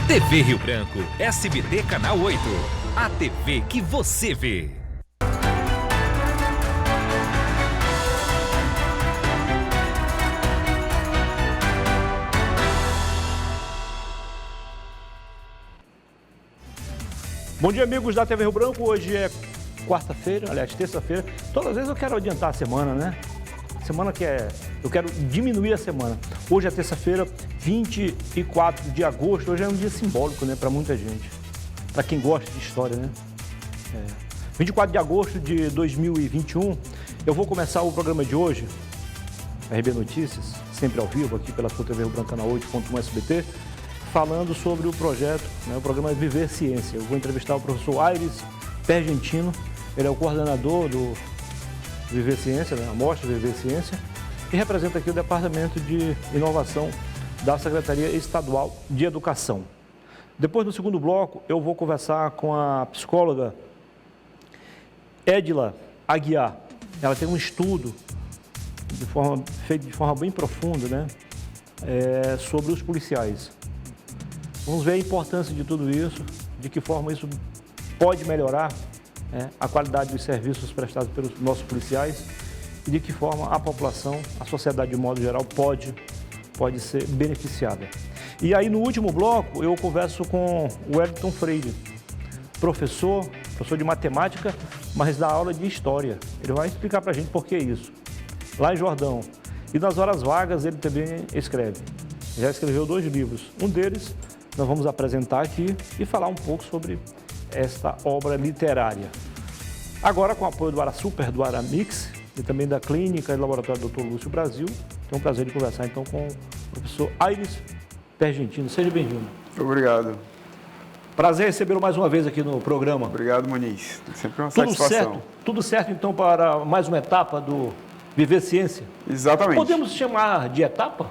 TV Rio Branco, SBT Canal 8. A TV que você vê. Bom dia, amigos da TV Rio Branco. Hoje é quarta-feira, aliás, terça-feira. Todas as vezes eu quero adiantar a semana, né? Eu quero diminuir a semana. Hoje é terça-feira, 24 de agosto. Hoje é um dia simbólico, né, para muita gente. Para quem gosta de história, né? 24 de agosto de 2021. Eu vou começar o programa de hoje, RB Notícias, sempre ao vivo, aqui pela sua TV Rio Branco, canal 8.1 SBT, falando sobre o projeto, né, o programa Viver Ciência. Eu vou entrevistar o professor Aires Pergentino, ele é o coordenador do Viver Ciência, né, a Mostra Viver Ciência, e representa aqui o Departamento de Inovação da Secretaria Estadual de Educação. Depois, no segundo bloco, eu vou conversar com a psicóloga Edila Aguiar. Ela tem um estudo feito de forma bem profunda, né, sobre os policiais. Vamos ver a importância de tudo isso, de que forma isso pode melhorar a qualidade dos serviços prestados pelos nossos policiais e de que forma a população, a sociedade de modo geral, pode ser beneficiada. E aí, no último bloco, eu converso com o Wellington Freire, professor de matemática, mas dá aula de história. Ele vai explicar para a gente por que isso. Lá em Jordão. E nas horas vagas ele também escreve. Já escreveu 2 livros. Um deles nós vamos apresentar aqui e falar um pouco sobre esta obra literária. Agora, com o apoio do Arasuper, do Aramix e também da Clínica e Laboratório Dr. Lúcio Brasil, tenho o prazer de conversar então com o professor Aires Pergentino. Seja bem-vindo. Obrigado. Prazer recebê-lo mais uma vez aqui no programa. Obrigado, Muniz. Sempre uma satisfação. Tudo certo, então, para mais uma etapa do Viver Ciência? Exatamente. Podemos chamar de etapa?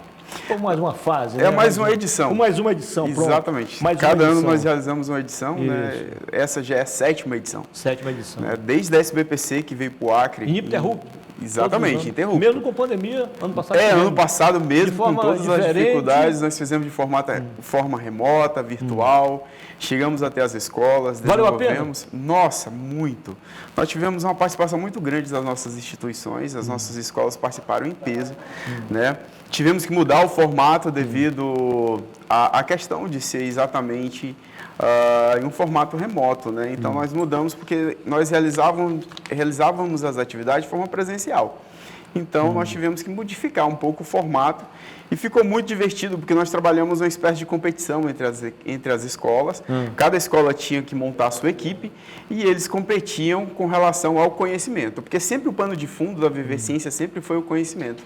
Ou mais uma fase? É, né? Mais uma edição. Mais uma edição, pronto. Exatamente. Cada ano nós realizamos uma edição, né? Essa já é a 7ª edição. 7ª edição. Né? Desde a SBPC, que veio para o Acre. Ininterrupto. Exatamente, interrupto. Mesmo com pandemia, ano passado. Ano passado mesmo, com todas as dificuldades, nós fizemos de forma remota, virtual. Chegamos até as escolas, desenvolvemos. Valeu a pena? Nossa, muito. Nós tivemos uma participação muito grande das nossas instituições, as nossas escolas participaram em peso, né? Tivemos que mudar o formato devido à questão de ser exatamente em um formato remoto, né? Então, nós mudamos porque nós realizávamos as atividades de forma presencial. Então, nós tivemos que modificar um pouco o formato e ficou muito divertido, porque nós trabalhamos uma espécie de competição entre as escolas. Cada escola tinha que montar a sua equipe e eles competiam com relação ao conhecimento, porque sempre o pano de fundo da Viver Ciência sempre foi o conhecimento.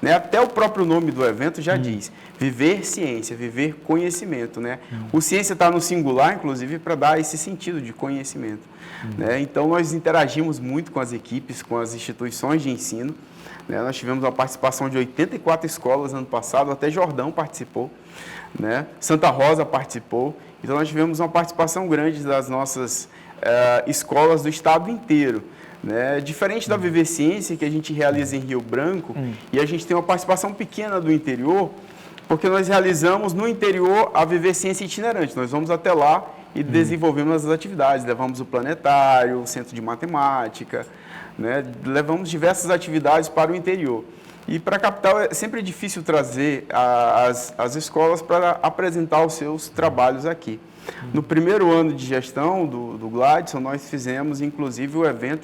Né? Até o próprio nome do evento já diz, viver ciência, viver conhecimento. Né? O ciência está no singular, inclusive, para dar esse sentido de conhecimento. Né? Então, nós interagimos muito com as equipes, com as instituições de ensino. Né? Nós tivemos a participação de 84 escolas ano passado, até Jordão participou, né? Santa Rosa participou. Então, nós tivemos uma participação grande das nossas escolas do estado inteiro. Né? Diferente da Viver Ciência, que a gente realiza em Rio Branco, e a gente tem uma participação pequena do interior, porque nós realizamos no interior a Viver Ciência itinerante. Nós vamos até lá e desenvolvemos as atividades, levamos o planetário, o centro de matemática, né? Levamos diversas atividades para o interior. E para a capital é sempre difícil trazer as escolas para apresentar os seus trabalhos aqui. No primeiro ano de gestão do Gladson, nós fizemos, inclusive,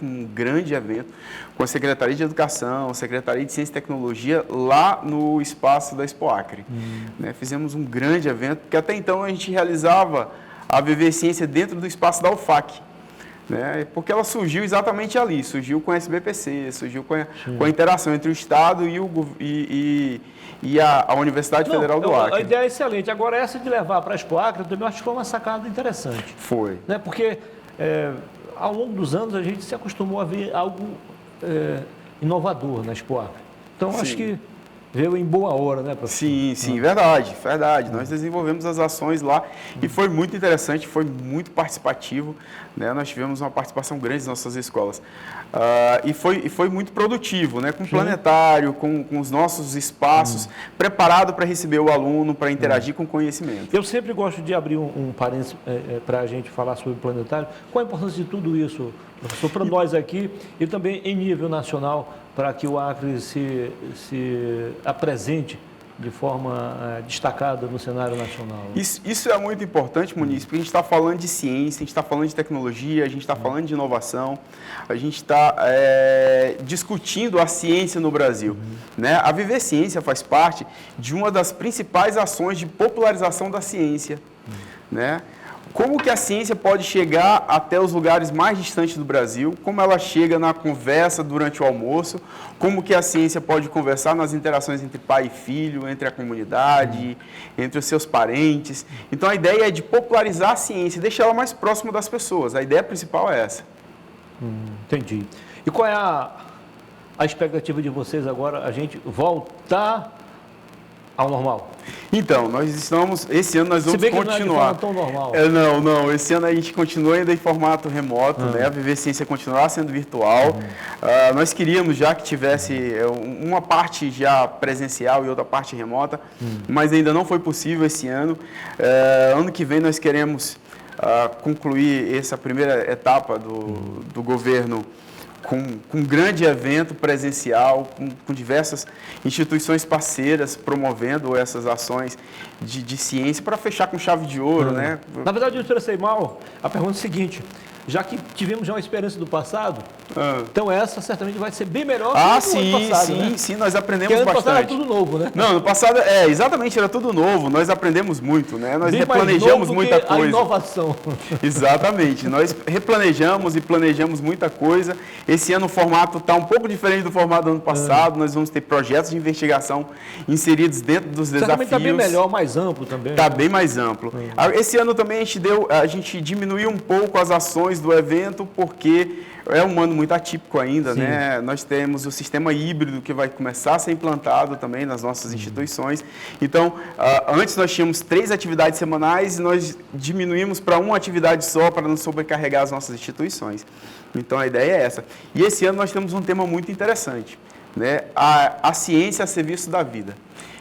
um grande evento, com a Secretaria de Educação, a Secretaria de Ciência e Tecnologia, lá no espaço da Expo Acre. Né? Fizemos um grande evento, porque até então a gente realizava a Viver Ciência dentro do espaço da UFAC. Né? Porque ela surgiu exatamente ali, surgiu com a SBPC, surgiu com a interação entre o Estado e a Universidade Federal do Acre. A ideia é excelente. Agora, essa de levar para a Expo Acre, eu também acho que foi uma sacada interessante. Foi. Né? Porque, ao longo dos anos, a gente se acostumou a ver algo inovador na Expo Acre. Então, acho que Veio em boa hora, né, professor? Sim, verdade. Nós desenvolvemos as ações lá e foi muito interessante, foi muito participativo, né? Nós tivemos uma participação grande nas nossas escolas. E foi muito produtivo, né? Com o planetário, com os nossos espaços, preparado para receber o aluno, para interagir com o conhecimento. Eu sempre gosto de abrir um parênteses para a gente falar sobre o planetário. Qual a importância de tudo isso, professor, para nós aqui e também em nível nacional, para que o Acre se apresente de forma destacada no cenário nacional? Isso é muito importante, Muniz, porque a gente está falando de ciência, a gente está falando de tecnologia, a gente está falando de inovação, a gente está discutindo a ciência no Brasil. Né? A Viver Ciência faz parte de uma das principais ações de popularização da ciência. Né? Como que a ciência pode chegar até os lugares mais distantes do Brasil, como ela chega na conversa durante o almoço, como que a ciência pode conversar nas interações entre pai e filho, entre a comunidade, entre os seus parentes. Então a ideia é de popularizar a ciência, deixar ela mais próxima das pessoas. A ideia principal é essa. Entendi. E qual é a expectativa de vocês agora, a gente voltar ao normal? Então, esse ano nós vamos continuar. Não é tão normal. Não, esse ano a gente continua ainda em formato remoto, né? A Viver Ciência continuar sendo virtual. Nós queríamos já que tivesse uma parte já presencial e outra parte remota, mas ainda não foi possível esse ano. Ano que vem nós queremos concluir essa primeira etapa do governo com um grande evento presencial, com diversas instituições parceiras promovendo essas ações de ciência para fechar com chave de ouro, né? Na verdade, eu expressei mal. A pergunta é a seguinte: já que tivemos já uma experiência do passado, então essa certamente vai ser bem melhor que no ano passado, né? Sim, nós aprendemos bastante. Porque ano passado era tudo novo, né? Não, no passado, exatamente, era tudo novo, nós aprendemos muito, né? Nós replanejamos muita coisa. A inovação. Exatamente, nós replanejamos e planejamos muita coisa. Esse ano o formato está um pouco diferente do formato do ano passado, nós vamos ter projetos de investigação inseridos dentro dos desafios. Está bem melhor, mais amplo também. Está bem mais amplo. Esse ano também a gente diminuiu um pouco as ações do evento, porque é um ano muito atípico ainda, né? Nós temos o sistema híbrido que vai começar a ser implantado também nas nossas instituições. Então, antes nós tínhamos 3 atividades semanais e nós diminuímos para uma atividade só para não sobrecarregar as nossas instituições. Então, a ideia é essa. E esse ano nós temos um tema muito interessante, né? A ciência a serviço da vida.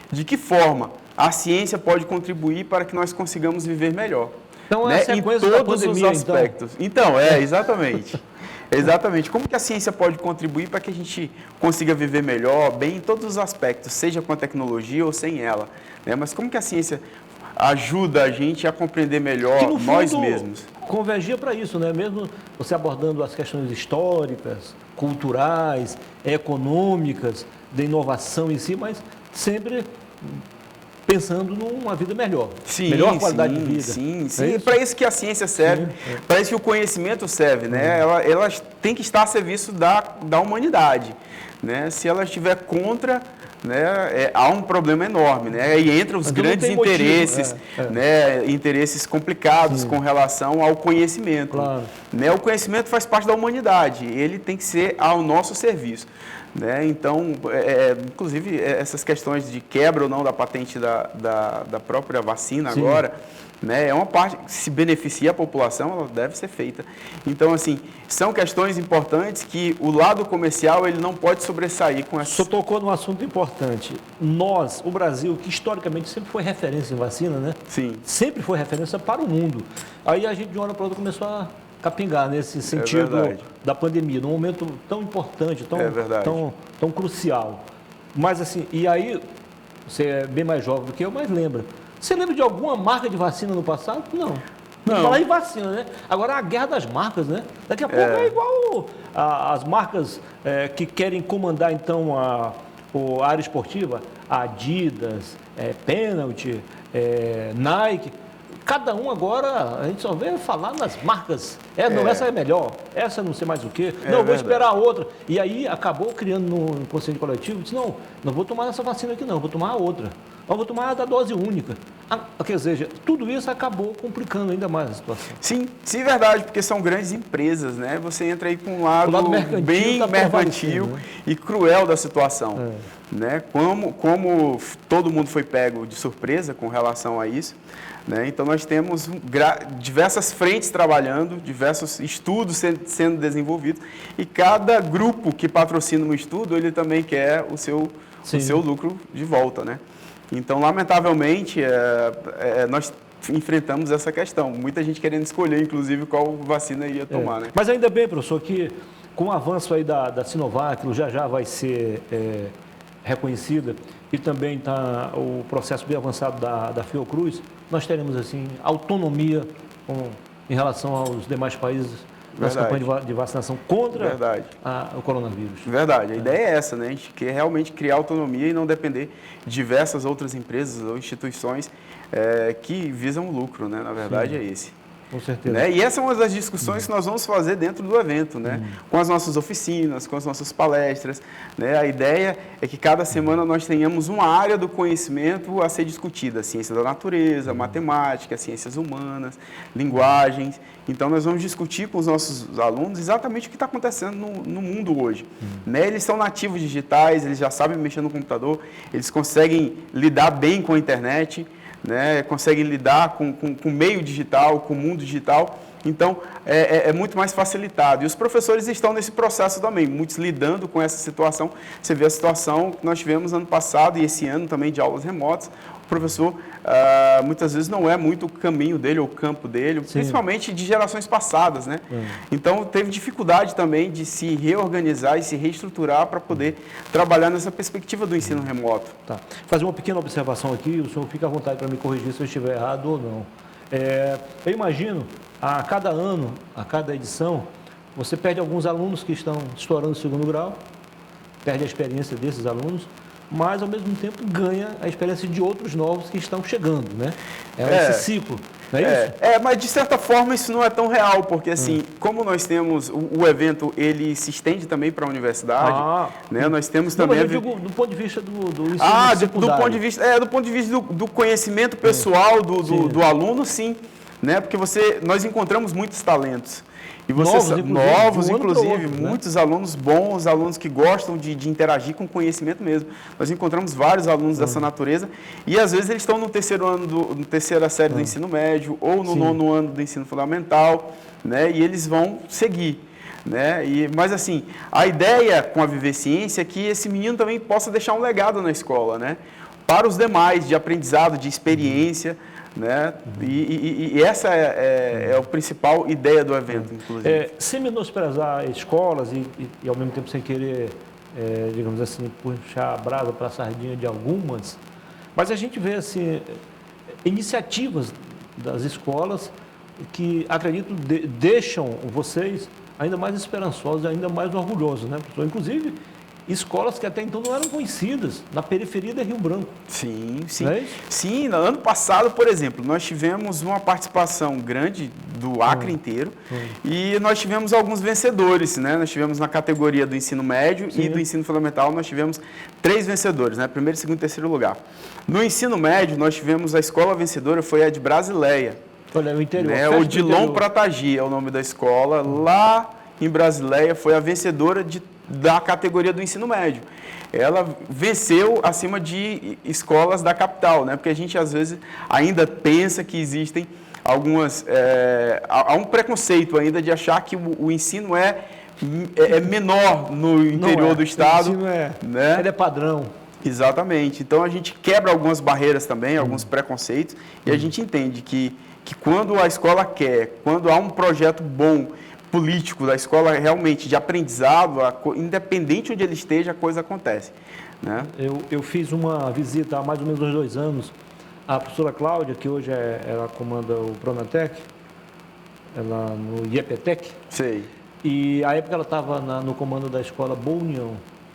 De que forma a ciência pode contribuir para que nós consigamos viver melhor? Então, né? essa é a em coisa todos da pandemia, os aspectos. Então, exatamente. Exatamente. Como que a ciência pode contribuir para que a gente consiga viver melhor, bem em todos os aspectos, seja com a tecnologia ou sem ela, né? Mas como que a ciência ajuda a gente a compreender melhor que, no nós fundo, mesmos? Convergia para isso, né? Mesmo você abordando as questões históricas, culturais, econômicas, da inovação em si, mas sempre pensando numa vida melhor, melhor qualidade de vida. Sim. É para isso que a ciência serve, para isso que o conhecimento serve, né? Ela tem que estar a serviço da humanidade, né? Se ela estiver contra, né, há um problema enorme, né? E entra os grandes interesses, né, interesses complicados com relação ao conhecimento. Claro. Né? O conhecimento faz parte da humanidade, ele tem que ser ao nosso serviço. Né? Então, inclusive, essas questões de quebra ou não da patente da própria vacina agora, né? É uma parte que se beneficia a população, ela deve ser feita. Então, assim, são questões importantes que o lado comercial ele não pode sobressair com essa. O senhor tocou num assunto importante. Nós, o Brasil, que historicamente sempre foi referência em vacina, né? Sim. Sempre foi referência para o mundo. Aí a gente, de uma hora para outra, começou a capingar nesse sentido da pandemia, num momento tão importante, tão crucial. Mas assim, e aí, você é bem mais jovem do que eu, mas lembra. Você lembra de alguma marca de vacina no passado? Não. Não. Falar em vacina, né? Agora a guerra das marcas, né? Daqui a pouco é igual as marcas que querem comandar então a área esportiva, Adidas, Penalty, Nike. Cada um agora, a gente só vê falar nas marcas. Essa é melhor, essa não sei mais o quê. Não, vou esperar a outra. E aí acabou criando no conselho coletivo, disse, não vou tomar essa vacina aqui não, vou tomar a outra. eu vou tomar da dose única. Quer dizer, tudo isso acabou complicando ainda mais a situação. Sim, verdade, porque são grandes empresas, né? Você entra aí com um lado mercantil bem tá mercantil, né? E cruel da situação. Né? Como todo mundo foi pego de surpresa com relação a isso, né? Então nós temos diversas frentes trabalhando, diversos estudos sendo desenvolvidos, e cada grupo que patrocina um estudo, ele também quer o seu lucro de volta, né? Então, lamentavelmente, nós enfrentamos essa questão. Muita gente querendo escolher, inclusive, qual vacina ia tomar, né? Mas ainda bem, professor, que com o avanço aí da Sinovac, já vai ser reconhecida, e também está o processo bem avançado da Fiocruz, nós teremos, assim, autonomia em relação aos demais países nas campanhas de vacinação contra o coronavírus. Verdade. A ideia é essa, né? A gente quer realmente criar autonomia e não depender de diversas outras empresas ou instituições que visam o lucro, né? Na verdade, é esse. Com certeza. Né? E essa é uma das discussões que nós vamos fazer dentro do evento, né? Com as nossas oficinas, com as nossas palestras, né? A ideia é que cada semana nós tenhamos uma área do conhecimento a ser discutida, ciência da natureza, matemática, ciências humanas, linguagens. Então nós vamos discutir com os nossos alunos exatamente o que está acontecendo no mundo hoje. Né? Eles são nativos digitais, eles já sabem mexer no computador, eles conseguem lidar bem com a internet, né, conseguem lidar com o meio digital, com o mundo digital, então é muito mais facilitado. E os professores estão nesse processo também, muitos lidando com essa situação. Você vê a situação que nós tivemos ano passado e esse ano também de aulas remotas. O professor, muitas vezes, não é muito o caminho dele ou o campo dele, principalmente de gerações passadas, né? Então, teve dificuldade também de se reorganizar e se reestruturar para poder trabalhar nessa perspectiva do ensino remoto. Tá. Fazer uma pequena observação aqui, o senhor fica à vontade para me corrigir se eu estiver errado ou não. Eu imagino, a cada ano, a cada edição, você perde alguns alunos que estão estourando o segundo grau, perde a experiência desses alunos, mas, ao mesmo tempo, ganha a experiência de outros novos que estão chegando, né? Esse ciclo, não é isso? Mas, de certa forma, isso não é tão real, porque, assim, como nós temos, o evento, ele se estende também para a universidade, né? Nós temos também... Mas eu digo do ponto de vista do ensino secundário. Do ponto de vista do conhecimento pessoal do aluno, sim, né? Porque nós encontramos muitos talentos. E novos, inclusive, muitos alunos bons, alunos que gostam de interagir com conhecimento mesmo. Nós encontramos vários alunos dessa natureza e, às vezes, eles estão no terceira série do ensino médio ou no nono ano do ensino fundamental, né? E eles vão seguir. Né? Mas, assim, a ideia com a Viver Ciência é que esse menino também possa deixar um legado na escola, né? Para os demais, de aprendizado, de experiência, né? E essa é a principal ideia do evento, inclusive. Sem menosprezar escolas e ao mesmo tempo sem querer, digamos assim, puxar a brasa para a sardinha de algumas, mas a gente vê assim, iniciativas das escolas que, acredito, deixam vocês ainda mais esperançosos, ainda mais orgulhosos, né, professor? Inclusive, escolas que até então não eram conhecidas, na periferia de Rio Branco. Sim. Não é isso? Sim, no ano passado, por exemplo, nós tivemos uma participação grande do Acre inteiro e nós tivemos alguns vencedores, né? Nós tivemos na categoria do ensino médio e do ensino fundamental, nós tivemos 3 vencedores, né? Primeiro, segundo e terceiro lugar. No ensino médio, nós tivemos a escola vencedora, foi a de Brasileia. Olha, o interior. Né? O Dilon Pratagi é o nome da escola. Lá em Brasileia foi a vencedora da categoria do ensino médio. Ela venceu acima de escolas da capital, né? Porque a gente, às vezes, ainda pensa que existem algumas... há um preconceito ainda de achar que o ensino é menor no interior do estado. O ensino né? Ele é padrão. Exatamente. Então, a gente quebra algumas barreiras também, alguns preconceitos, e a gente entende que quando a escola quer, quando há um projeto bom, político da escola realmente de aprendizado, independente onde ele esteja, a coisa acontece. Né? Eu fiz uma visita há mais ou menos uns 2 anos à professora Cláudia, que hoje ela comanda o Pronatec, ela no IEPTEC. Sei. E à época ela estava no comando da escola Boa União,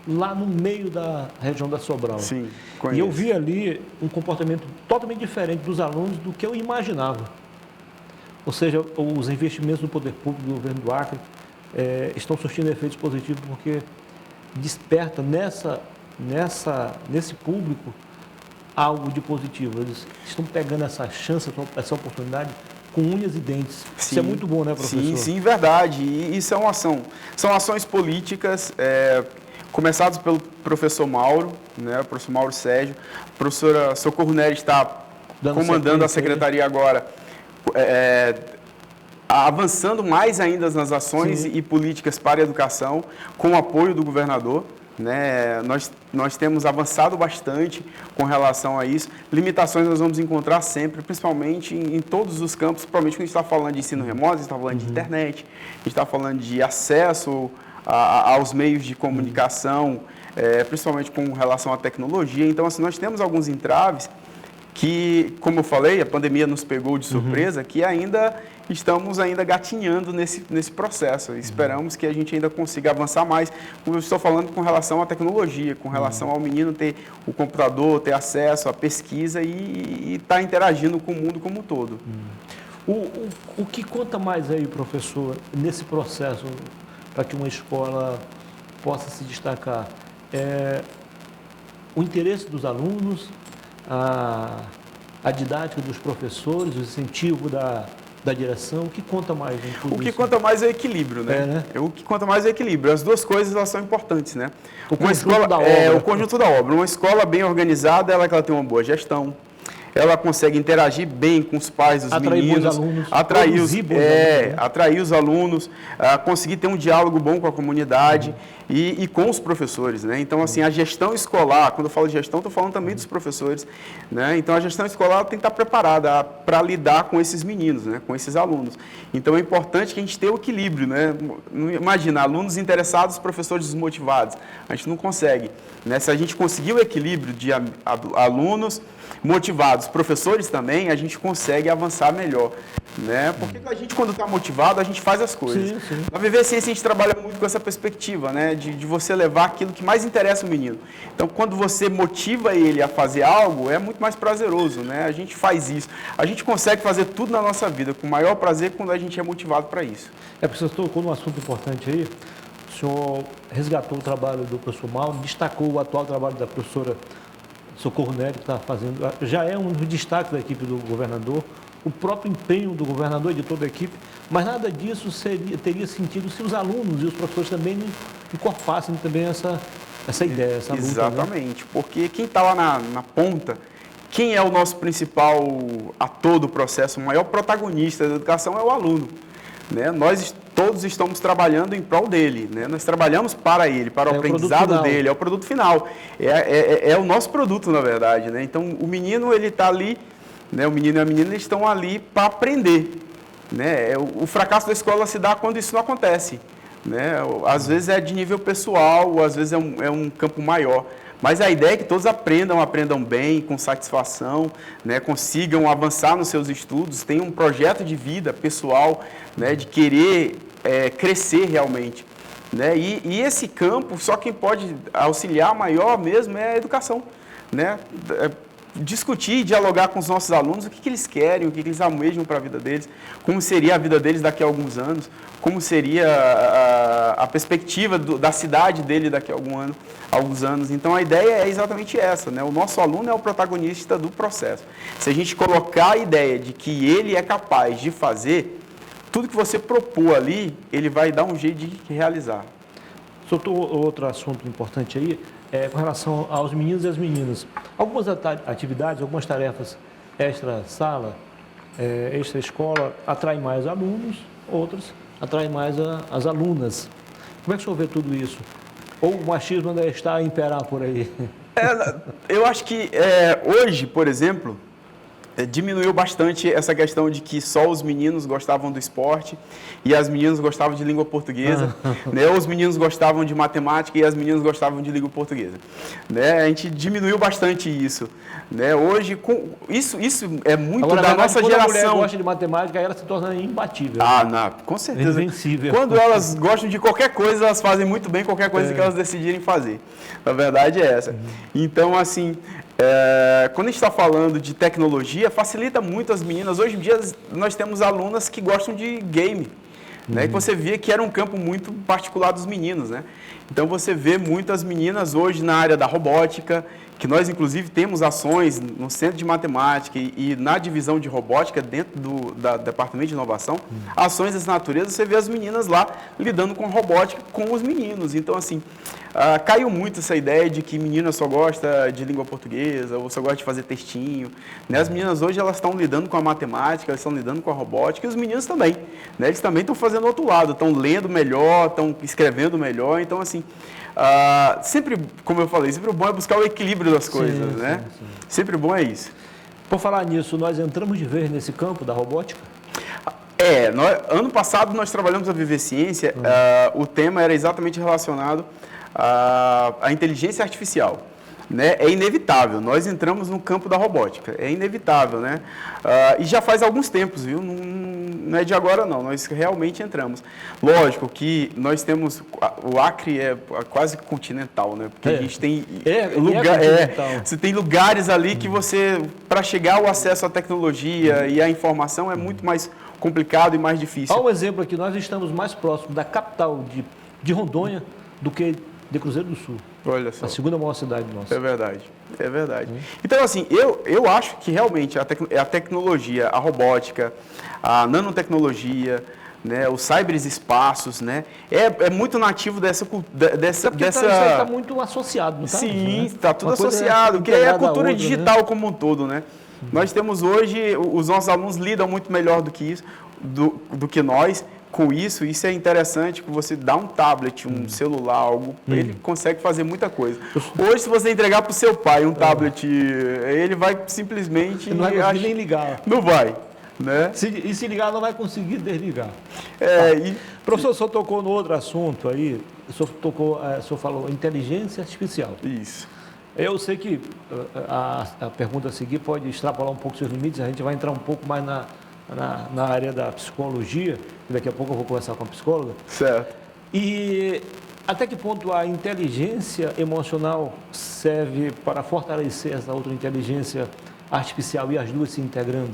lá no meio da região da Sobral. Sim, conheço. E eu vi ali um comportamento totalmente diferente dos alunos do que eu imaginava. Ou seja, os investimentos do poder público do governo do Acre estão surtindo efeitos positivos porque desperta nesse público algo de positivo. Eles estão pegando essa chance, essa oportunidade com unhas e dentes. Sim, isso é muito bom, né, professor? Sim, verdade. E isso é uma ação. São ações políticas começadas pelo professor Mauro, né, o professor Mauro Sérgio. A professora Socorro Nery está comandando a secretaria agora, avançando mais ainda nas ações e políticas para a educação, com o apoio do governador. Né? Nós temos avançado bastante com relação a isso. Limitações nós vamos encontrar sempre, principalmente em todos os campos, principalmente quando a gente está falando de ensino remoto, a gente está falando de internet, a gente está falando de acesso aos meios de comunicação, principalmente com relação à tecnologia. Então, assim, nós temos alguns entraves que, como eu falei, a pandemia nos pegou de surpresa, que estamos gatinhando nesse processo. Esperamos que a gente ainda consiga avançar mais. Como eu estou falando, com relação à tecnologia, com relação ao menino ter o computador, ter acesso à pesquisa e estar interagindo com o mundo como um todo. O que conta mais aí, professor, nesse processo para que uma escola possa se destacar? O interesse dos alunos, a didática dos professores, o incentivo da direção, o que conta mais em tudo isso? O que conta mais é o equilíbrio, né? O que conta mais é o equilíbrio. As duas coisas elas são importantes, né? O conjunto da obra. Uma escola bem organizada, ela tem uma boa gestão, ela consegue interagir bem com os pais dos meninos, atrair os alunos, conseguir ter um diálogo bom com a comunidade e com os professores, né? Então, assim, a gestão escolar, quando eu falo de gestão, estou falando também dos professores, né? Então, a gestão escolar tem que estar preparada para lidar com esses meninos, né? Com esses alunos. Então, é importante que a gente tenha o equilíbrio, né? Imagina, alunos interessados, professores desmotivados. A gente não consegue, né? Se a gente conseguir o equilíbrio de alunos motivados, professores também, a gente consegue avançar melhor, né? Porque a gente, quando está motivado, a gente faz as coisas. Sim. Na Viver Ciência, a gente trabalha muito com essa perspectiva, né? De você levar aquilo que mais interessa o menino. Então, quando você motiva ele a fazer algo, é muito mais prazeroso, né? A gente faz isso. A gente consegue fazer tudo na nossa vida com o maior prazer quando a gente é motivado para isso. Professor, tocou num assunto importante aí. O senhor resgatou o trabalho do professor Mauro, destacou o atual trabalho da professora Socorro Nery, que está fazendo, já é um dos destaques da equipe do governador, o próprio empenho do governador e de toda a equipe, mas nada disso teria sentido se os alunos e os professores também não encorpassem também essa ideia, essa luta. Exatamente, né? Porque quem está lá na ponta, quem é o nosso principal ator do processo, o maior protagonista da educação é o aluno, né? Nós todos estamos trabalhando em prol dele, né? Nós trabalhamos para ele, para o aprendizado dele, é o produto final. É o nosso produto, na verdade, né? Então, o menino, ele está ali, né? O menino e a menina, eles estão ali para aprender, né? O fracasso da escola se dá quando isso não acontece, né? Às vezes é de nível pessoal, ou às vezes é um campo maior. Mas a ideia é que todos aprendam bem, com satisfação, né, consigam avançar nos seus estudos, tenham um projeto de vida pessoal, né, de querer crescer realmente. Né? E esse campo, só quem pode auxiliar maior mesmo é a educação. Né? Discutir, dialogar com os nossos alunos, o que eles querem, o que eles almejam para a vida deles, como seria a vida deles daqui a alguns anos, como seria a perspectiva da cidade dele daqui a alguns anos. Então, a ideia é exatamente essa, né? O nosso aluno é o protagonista do processo. Se a gente colocar a ideia de que ele é capaz de fazer, tudo que você propor ali, ele vai dar um jeito de realizar. Soltou outro assunto importante aí, com relação aos meninos e às meninas. Algumas atividades, algumas tarefas extra-sala, extra-escola, atraem mais alunos, outras atraem mais as alunas. Como é que o senhor vê tudo isso? Ou o machismo ainda está a imperar por aí? Eu acho que hoje, por exemplo, diminuiu bastante essa questão de que só os meninos gostavam do esporte e as meninas gostavam de língua portuguesa, né? Os meninos gostavam de matemática e as meninas gostavam de língua portuguesa, né? A gente diminuiu bastante isso, né? Hoje, isso é muito da nossa geração. Quando a mulher gosta de matemática, ela se torna imbatível. Não, com certeza. Invencível. Quando elas gostam de qualquer coisa, elas fazem muito bem qualquer coisa que elas decidirem fazer. A verdade é essa. Então, assim, quando a gente está falando de tecnologia, facilita muito as meninas. Hoje em dia, nós temos alunas que gostam de game, né? Que você via que era um campo muito particular dos meninos, né? Então, você vê muitas meninas hoje na área da robótica, que nós inclusive temos ações no Centro de Matemática e na divisão de robótica dentro do Departamento de Inovação, ações dessa natureza, você vê as meninas lá lidando com robótica com os meninos. Então, assim, caiu muito essa ideia de que menina só gosta de língua portuguesa ou só gosta de fazer textinho. Né? As meninas hoje elas estão lidando com a matemática, elas estão lidando com a robótica e os meninos também. Né? Eles também estão fazendo o outro lado, estão lendo melhor, estão escrevendo melhor. Então, assim, sempre, como eu falei, sempre o bom é buscar o equilíbrio das coisas, né? Sim. Sempre o bom é isso. Por falar nisso, nós entramos de vez nesse campo da robótica? Ano passado nós trabalhamos a Viver Ciência, o tema era exatamente relacionado à inteligência artificial. Né? É inevitável, nós entramos no campo da robótica, é inevitável, né? E já faz alguns tempos, viu? Não é de agora não, nós realmente entramos. Lógico que nós temos, o Acre é quase continental, né? Porque a gente tem você tem lugares ali que você, para chegar ao acesso à tecnologia e à informação é muito mais complicado e mais difícil. Olha um exemplo aqui, nós estamos mais próximos da capital de Rondônia do que de Cruzeiro do Sul. Olha só. A segunda maior cidade nossa. É verdade, é verdade. Então, assim, eu acho que realmente a tecnologia, a robótica, a nanotecnologia, né, os cyberespaços, né, é muito nativo dessa... Isso está muito associado, não está? Sim, está tudo associado, que é a cultura digital, né? Como um todo, né? Nós temos hoje, os nossos alunos lidam muito melhor do que isso, do que nós, com isso é interessante, que você dá um tablet, um celular, algo, ele consegue fazer muita coisa. Hoje, se você entregar para o seu pai um tablet, ele vai simplesmente... Não vai conseguir nem ligar. Não vai, né? E se ligar, não vai conseguir desligar. Professor, o senhor tocou no outro assunto aí, o senhor falou inteligência artificial. Isso. Eu sei que a pergunta a seguir pode extrapolar um pouco seus limites, a gente vai entrar um pouco mais na área da psicologia, que daqui a pouco eu vou conversar com a psicóloga. Certo. E até que ponto a inteligência emocional serve para fortalecer essa outra inteligência artificial e as duas se integrando?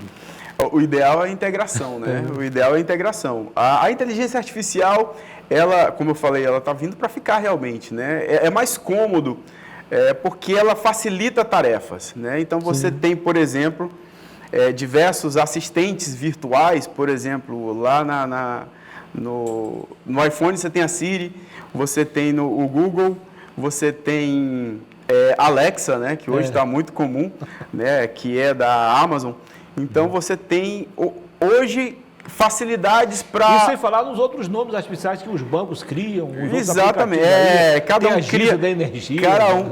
O ideal é a integração, né? O ideal é a integração. A inteligência artificial, ela, como eu falei, ela está vindo para ficar realmente, né? É mais cômodo, porque ela facilita tarefas, né? Então, você tem, por exemplo... diversos assistentes virtuais, por exemplo, lá no iPhone você tem a Siri, você tem o Google, você tem Alexa, né, que hoje está muito comum, né, que é da Amazon. Então você tem hoje facilidades para... Isso sem falar nos outros nomes artificiais que os bancos criam. Exatamente. Cada um cria da energia.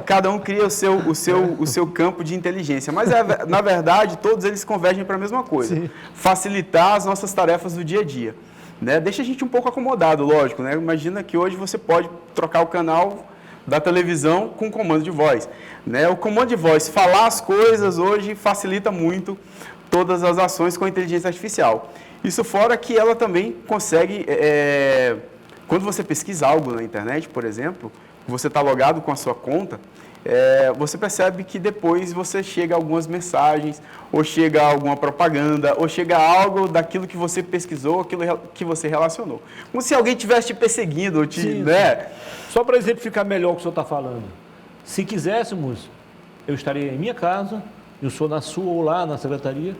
Cada um cria o seu campo de inteligência. Mas, na verdade, todos eles convergem para a mesma coisa. Sim. Facilitar as nossas tarefas do dia a dia. Né? Deixa a gente um pouco acomodado, lógico. Né? Imagina que hoje você pode trocar o canal da televisão com o comando de voz. Né? O comando de voz, falar as coisas hoje facilita muito todas as ações com a inteligência artificial. Isso fora que ela também consegue, quando você pesquisa algo na internet, por exemplo, você está logado com a sua conta, você percebe que depois você chega a algumas mensagens, ou chega a alguma propaganda, ou chega a algo daquilo que você pesquisou, aquilo que você relacionou. Como se alguém estivesse te perseguindo, né? Só para exemplificar melhor o que o senhor está falando. Se quiséssemos, eu estaria em minha casa, eu sou na sua ou lá na secretaria,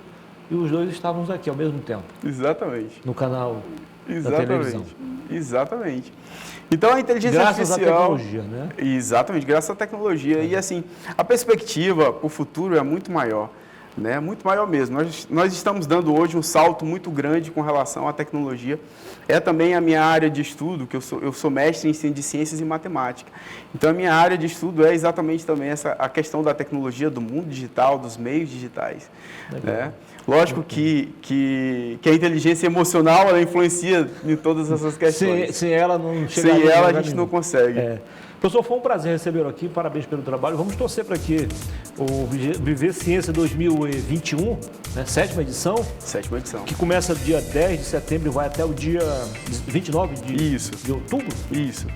e os dois estávamos aqui ao mesmo tempo. Exatamente. No canal da televisão. Exatamente. Então, a inteligência artificial... Graças à tecnologia, né? Exatamente, graças à tecnologia. E, assim, a perspectiva para o futuro é muito maior, né? Muito maior mesmo. Nós estamos dando hoje um salto muito grande com relação à tecnologia. É também a minha área de estudo, que eu sou mestre em ensino de ciências e matemática. Então, a minha área de estudo é exatamente também a questão da tecnologia, do mundo digital, dos meios digitais. Né? Lógico que a inteligência emocional ela influencia em todas essas questões. Sem ela não chega. Sem ela a gente não consegue. Professor, foi um prazer recebê-lo aqui, parabéns pelo trabalho. Vamos torcer para que o Viver Ciência 2021, né, 7ª edição. 7ª edição. Que começa dia 10 de setembro e vai até o dia 29 de outubro. Isso.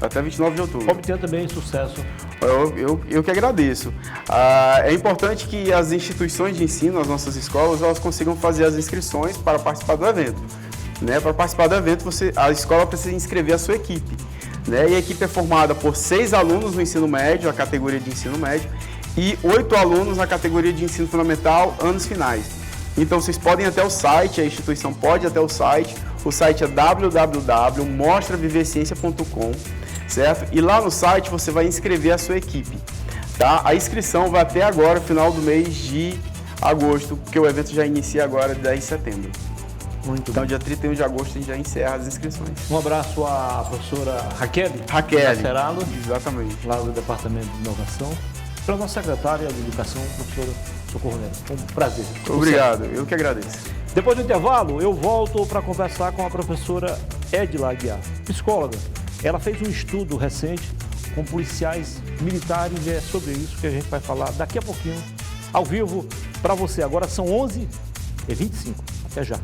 Até 29 de outubro. Obtenha também sucesso. Eu que agradeço. É importante que as instituições de ensino, as nossas escolas, elas consigam fazer as inscrições para participar do evento. Né? Para participar do evento, a escola precisa inscrever a sua equipe. Né? E a equipe é formada por 6 alunos no ensino médio, a categoria de ensino médio, e 8 alunos na categoria de ensino fundamental, anos finais. Então, vocês podem ir até o site, a instituição pode ir até o site é www.mostravivesciencia.com, certo? E lá no site você vai inscrever a sua equipe, tá? A inscrição vai até agora, final do mês de agosto, porque o evento já inicia agora, 10 de setembro. Muito então, bem. dia 31 de agosto, a gente já encerra as inscrições. Um abraço à professora Raquel. Raquel, exatamente. Lá do Departamento de Inovação. Para a nossa secretária de Educação, professora Socorro Neto. Foi um prazer. Obrigado, eu que agradeço. Depois do intervalo, eu volto para conversar com a professora Edila Aguiar, psicóloga. Ela fez um estudo recente com policiais militares e é sobre isso que a gente vai falar daqui a pouquinho, ao vivo, para você. Agora são 11h25. Até já.